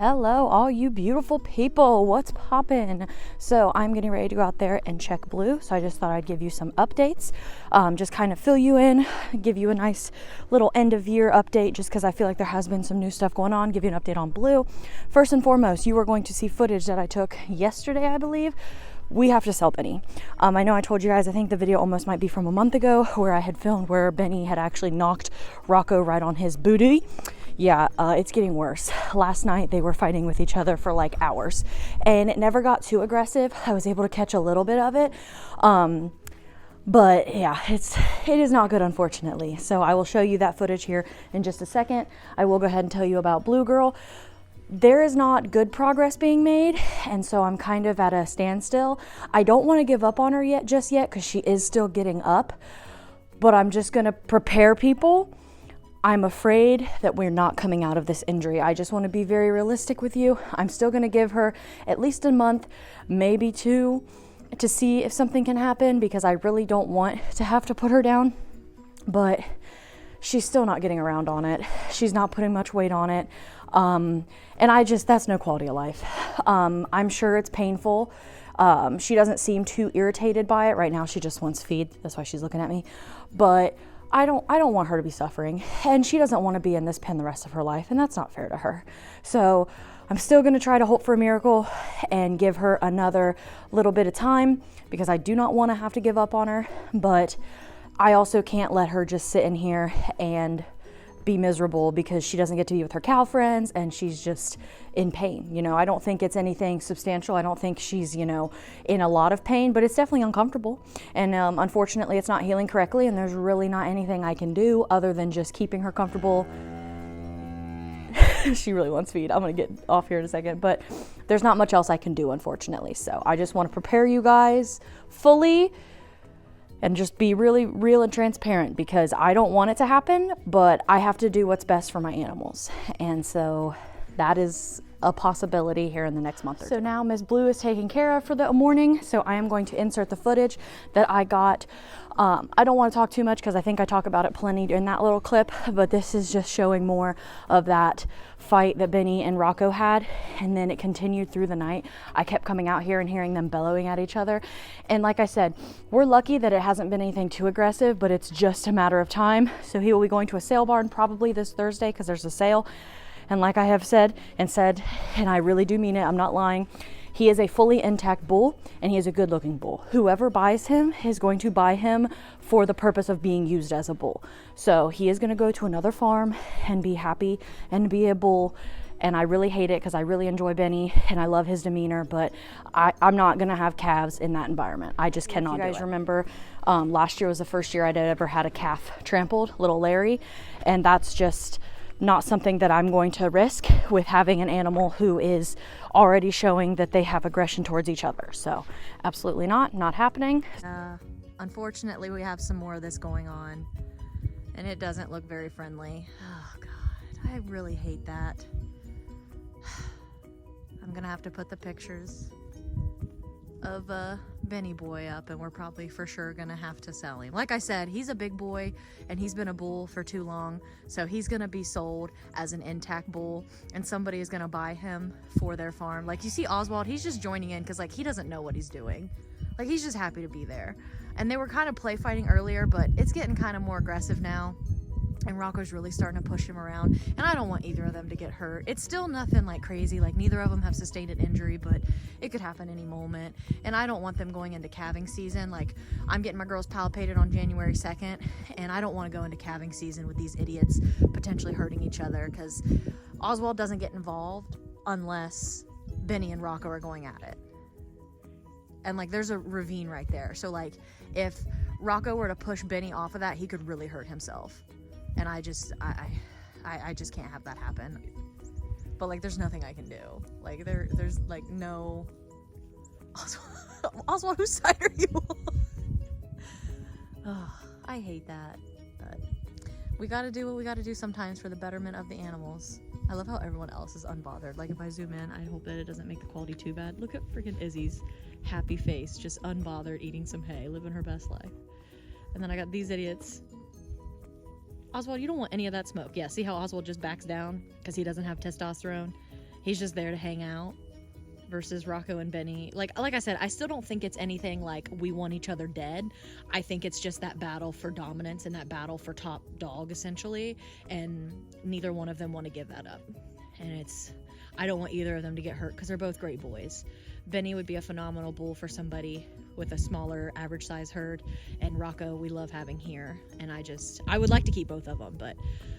Hello, all you beautiful people. What's poppin'? So I'm getting ready to go out there and check Blue. So I just thought I'd give you some updates, just kind of fill you in, give you a nice little end of year update, just because I feel like there has been some new stuff going on. Give you an update on Blue. First and foremost, you are going to see footage that I took yesterday, I believe. We have to sell Benny. I know I told you guys, I think the video almost might be from a month ago, where I had filmed where Benny had actually knocked Rocco right on his booty. Yeah, it's getting worse. Last night they were fighting with each other for like hours, and it never got too aggressive. I was able to catch a little bit of it, but yeah, it is not good, unfortunately. So I will show you that footage here in just a second. I will go ahead and tell you about Blue Girl. There is not good progress being made, and so I'm kind of at a standstill. I don't want to give up on her just yet because she is still getting up, but I'm just going to prepare people. I'm afraid that we're not coming out of this injury. I just want to be very realistic with you. I'm still going to give her at least a month, maybe two, to see if something can happen, because I really don't want to have to put her down. But she's still not getting around on it. She's not putting much weight on it. And that's no quality of life. I'm sure it's painful. She doesn't seem too irritated by it. Right now she just wants feed. That's why she's looking at me. But I don't want her to be suffering, and she doesn't want to be in this pen the rest of her life, and that's not fair to her. So I'm still going to try to hope for a miracle and give her another little bit of time, because I do not want to have to give up on her, but I also can't let her just sit in here and be miserable because she doesn't get to be with her cow friends and she's just in pain. You know, I don't think it's anything substantial. I don't think she's, in a lot of pain, but it's definitely uncomfortable. And unfortunately, it's not healing correctly, and there's really not anything I can do other than just keeping her comfortable. She really wants feed. I'm going to get off here in a second, but there's not much else I can do, unfortunately. So I just want to prepare you guys fully and just be really real and transparent, because I don't want it to happen, but I have to do what's best for my animals. And so that is a possibility here in the next month or two. So now Miss Blue is taken care of for the morning, so I am going to insert the footage that I got. I don't want to talk too much because I think I talk about it plenty in that little clip, but this is just showing more of that fight that Benny and Rocco had, and then it continued through the night. I kept coming out here and hearing them bellowing at each other, and like I said, we're lucky that it hasn't been anything too aggressive, but it's just a matter of time. So he will be going to a sale barn probably this Thursday because there's a sale. And like I have said, and I really do mean it, I'm not lying, he is a fully intact bull, and he is a good looking bull. Whoever buys him is going to buy him for the purpose of being used as a bull. So he is going to go to another farm and be happy and be a bull. And I really hate it because I really enjoy Benny and I love his demeanor, but I'm not going to have calves in that environment. I just cannot do it. You guys remember last year was the first year I'd ever had a calf trampled, little Larry, and that's just not something that I'm going to risk with having an animal who is already showing that they have aggression towards each other. So absolutely not happening. Unfortunately, we have some more of this going on, and it doesn't look very friendly. Oh God, I really hate that. I'm gonna have to put the pictures of Benny boy up, and we're probably for sure gonna have to sell him. Like I said, he's a big boy and he's been a bull for too long, so he's gonna be sold as an intact bull, and somebody is gonna buy him for their farm. Like you see Oswald, he's just joining in because like he doesn't know what he's doing. Like he's just happy to be there. And they were kind of play fighting earlier, but it's getting kind of more aggressive now. And Rocco's really starting to push him around, and I don't want either of them to get hurt. It's still nothing like crazy, like neither of them have sustained an injury, but it could happen any moment, and I don't want them going into calving season. Like I'm getting my girls palpated on January 2nd, and I don't want to go into calving season with these idiots potentially hurting each other, because Oswald doesn't get involved unless Benny and Rocco are going at it. And like there's a ravine right there, so like if Rocco were to push Benny off of that, he could really hurt himself. And I just can't have that happen. But like there's nothing I can do. Like there's like no Oswald, whose side are you on? Oh, I hate that. But we gotta do what we gotta do sometimes for the betterment of the animals. I love how everyone else is unbothered. Like if I zoom in, I hope that it doesn't make the quality too bad. Look at freaking Izzy's happy face, just unbothered, eating some hay, living her best life. And then I got these idiots. Oswald, you don't want any of that smoke. Yeah, see how Oswald just backs down because he doesn't have testosterone? He's just there to hang out. Versus Rocco and Benny. Like I said, I still don't think it's anything like we want each other dead. I think it's just that battle for dominance and that battle for top dog, essentially. And neither one of them want to give that up. And I don't want either of them to get hurt because they're both great boys. Benny would be a phenomenal bull for somebody with a smaller average size herd. And Rocco, we love having here. And I would like to keep both of them, but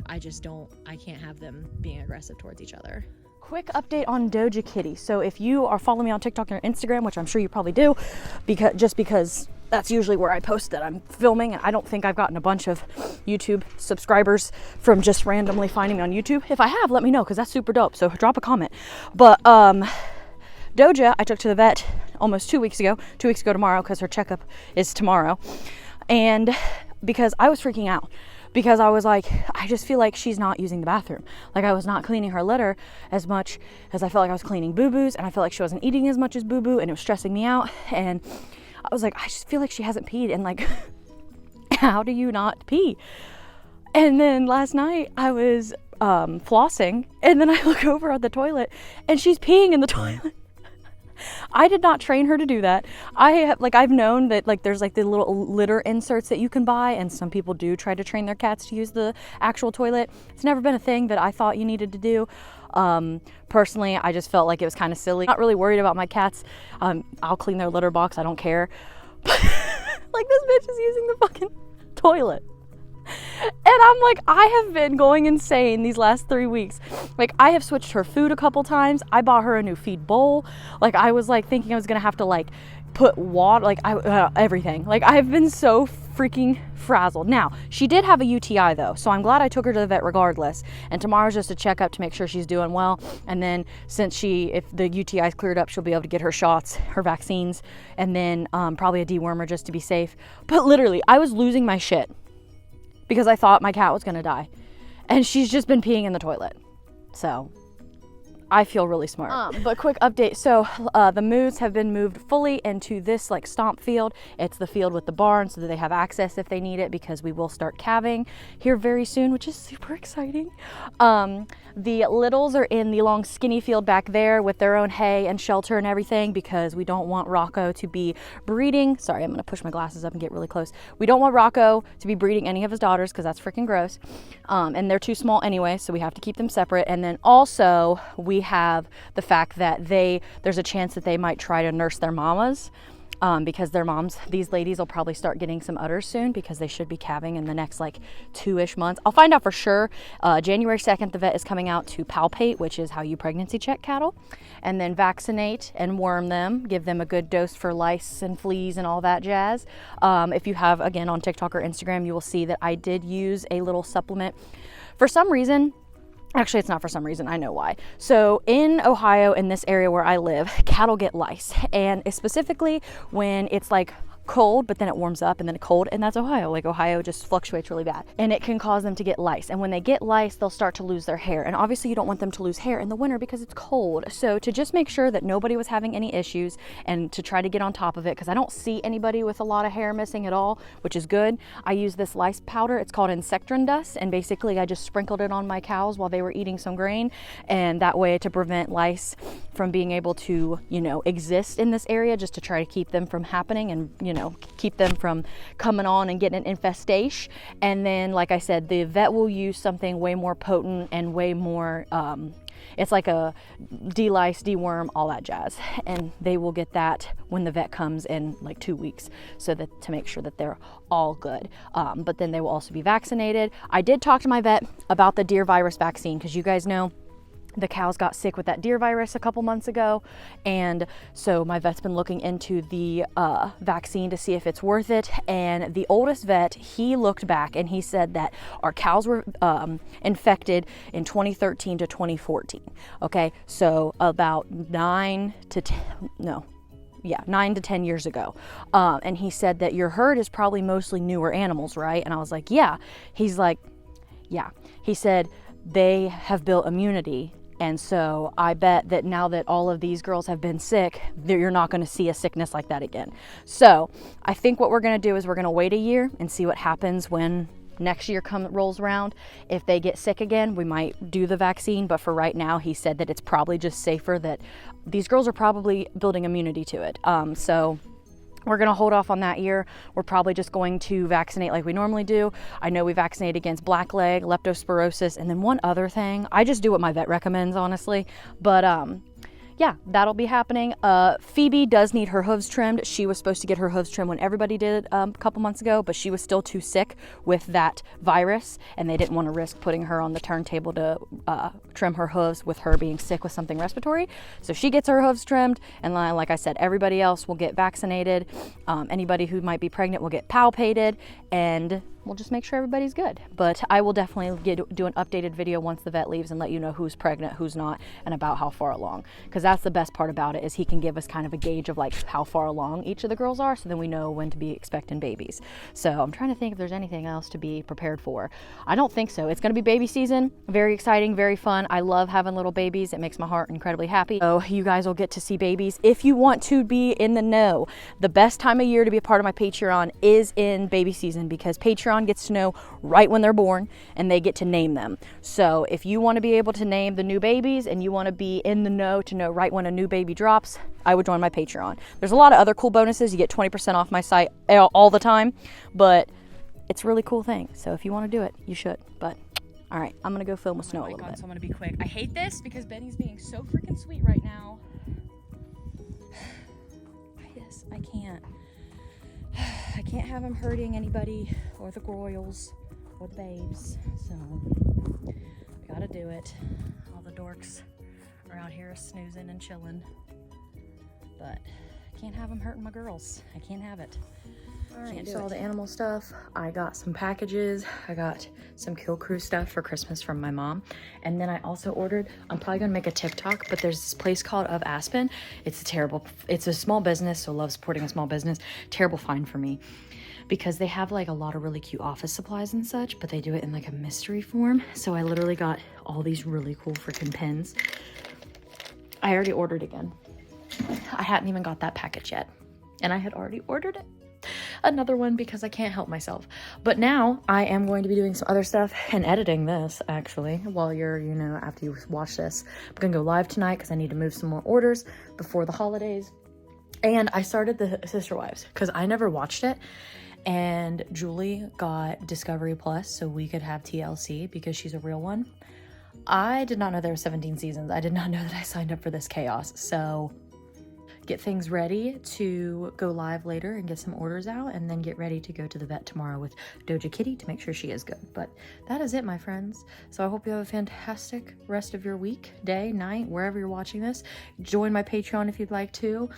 I can't have them being aggressive towards each other. Quick update on Doja Kitty. So if you are following me on TikTok or Instagram, which I'm sure you probably do, because that's usually where I post that I'm filming, and I don't think I've gotten a bunch of YouTube subscribers from just randomly finding me on YouTube. If I have, let me know, because that's super dope. So drop a comment. But Doja, I took to the vet almost 2 weeks ago tomorrow, because her checkup is tomorrow. And because I was freaking out. Because I was like, I just feel like she's not using the bathroom. Like I was not cleaning her litter as much as I felt like I was cleaning boo-boos, and I felt like she wasn't eating as much as boo-boo, and it was stressing me out. And I was like, I just feel like she hasn't peed, and like, how do you not pee? And then last night I was flossing, and then I look over at the toilet, and she's peeing in the toilet. I did not train her to do that. I've known that like there's like the little litter inserts that you can buy, and some people do try to train their cats to use the actual toilet. It's never been a thing that I thought you needed to do. Personally, I just felt like it was kind of silly. Not really worried about my cats. I'll clean their litter box. I don't care. Like this bitch is using the fucking toilet. And I'm like, I have been going insane these last 3 weeks. Like, I have switched her food a couple times. I bought her a new feed bowl. Like, I was like thinking I was gonna have to like put water, like everything. Like, I've been so freaking frazzled. Now, she did have a UTI though, so I'm glad I took her to the vet regardless. And tomorrow's just a checkup to make sure she's doing well. And then since if the UTI's cleared up, she'll be able to get her shots, her vaccines, and then probably a dewormer just to be safe. But literally, I was losing my shit because I thought my cat was gonna die. And she's just been peeing in the toilet. So I feel really smart. But quick update. So the moos have been moved fully into this like stomp field. It's the field with the barn so that they have access if they need it, because we will start calving here very soon, which is super exciting. The littles are in the long skinny field back there with their own hay and shelter and everything, because we don't want Rocco to be breeding. Sorry, I'm gonna push my glasses up and get really close. We don't want Rocco to be breeding any of his daughters, because that's freaking gross. And they're too small anyway, so we have to keep them separate. And then also we have the fact that there's a chance that they might try to nurse their mamas. Because their moms, these ladies will probably start getting some udders soon, because they should be calving in the next like 2-ish months. I'll find out for sure. January 2nd, the vet is coming out to palpate, which is how you pregnancy check cattle, and then vaccinate and worm them, give them a good dose for lice and fleas and all that jazz. If you have, again, on TikTok or Instagram, you will see that I did use a little supplement. For some reason, actually, it's not for some reason, I know why. So in Ohio, in this area where I live, cattle get lice. And specifically when it's like cold, but then it warms up and then cold, and that's Ohio. Like Ohio just fluctuates really bad. And it can cause them to get lice. And when they get lice, they'll start to lose their hair. And obviously you don't want them to lose hair in the winter because it's cold. So to just make sure that nobody was having any issues and to try to get on top of it, because I don't see anybody with a lot of hair missing at all, which is good, I use this lice powder. It's called Insectrin Dust. And basically I just sprinkled it on my cows while they were eating some grain. And that way to prevent lice from being able to, exist in this area, just to try to keep them from happening and, keep them from coming on and getting an infestation. And then, like I said, the vet will use something way more potent and way more, it's like a de-lice, deworm, all that jazz. And they will get that when the vet comes in like 2 weeks, so that to make sure that they're all good. But then they will also be vaccinated. I did talk to my vet about the deer virus vaccine, because you guys know the cows got sick with that deer virus a couple months ago, and so my vet's been looking into the vaccine to see if it's worth it. And the oldest vet, he looked back and he said that our cows were infected in 2013 to 2014. Okay, so about 9 to 10 years ago. And he said that your herd is probably mostly newer animals, right? And I was like, yeah. He's like, yeah. He said they have built immunity. And so I bet that now that all of these girls have been sick, you're not going to see a sickness like that again. So I think what we're going to do is we're going to wait a year and see what happens when next year rolls around, if they get sick again, we might do the vaccine. But for right now, he said that it's probably just safer, that these girls are probably building immunity to it. So we're going to hold off on that year. We're probably just going to vaccinate like we normally do. I know we vaccinate against blackleg, leptospirosis, and then one other thing. I just do what my vet recommends, honestly. But yeah, that'll be happening. Phoebe does need her hooves trimmed. She was supposed to get her hooves trimmed when everybody did a couple months ago, but she was still too sick with that virus, and they didn't want to risk putting her on the turntable to trim her hooves with her being sick with something respiratory. So she gets her hooves trimmed, and like I said, everybody else will get vaccinated. Anybody who might be pregnant will get palpated, and we'll just make sure everybody's good. But I will definitely do an updated video once the vet leaves and let you know who's pregnant, who's not, and about how far along. Because that's the best part about it, is he can give us kind of a gauge of like how far along each of the girls are, so then we know when to be expecting babies. So I'm trying to think if there's anything else to be prepared for. I don't think so. It's going to be baby season. Very exciting, very fun. I love having little babies. It makes my heart incredibly happy. So you guys will get to see babies. If you want to be in the know, the best time of year to be a part of my Patreon is in baby season, because Patreon gets to know right when they're born and they get to name them. So if you want to be able to name the new babies and you want to be in the know to know right when a new baby drops, I would join my Patreon. There's a lot of other cool bonuses. You get 20% off my site all the time, but it's a really cool thing. So if you want to do it, you should. But all right, I'm gonna go film with Snow a little bit. So I'm gonna be quick. I hate this because Benny's being so freaking sweet right now. I can't. I can't have him hurting anybody or the royals or the babes. So we gotta do it. All the dorks are out here snoozing and chilling. But I can't have him hurting my girls. I can't have it. All right, so all the animal stuff. I got some packages. I got some Kill Crew stuff for Christmas from my mom. And then I also ordered, I'm probably gonna make a TikTok, but there's this place called Of Aspen. It's a small business, so love supporting a small business. Terrible find for me, because they have like a lot of really cute office supplies and such, but they do it in like a mystery form. So I literally got all these really cool freaking pins. I already ordered again. I hadn't even got that package yet, and I had already ordered it. Another one, because I can't help myself. But now I am going to be doing some other stuff and editing this, actually, while you're, after you watch this. I'm gonna go live tonight because I need to move some more orders before the holidays. And I started the Sister Wives because I never watched it, and Julie got Discovery Plus so we could have TLC because she's a real one. I did not know there were 17 seasons. I did not know that I signed up for this chaos. So get things ready to go live later and get some orders out, and then get ready to go to the vet tomorrow with Doja Kitty to make sure she is good. But that is it, my friends. So I hope you have a fantastic rest of your week, day, night, wherever you're watching this. Join my Patreon if you'd like to.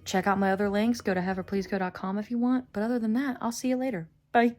Check out my other links. Go to heaverpleaseco.com if you want. But other than that, I'll see you later. Bye.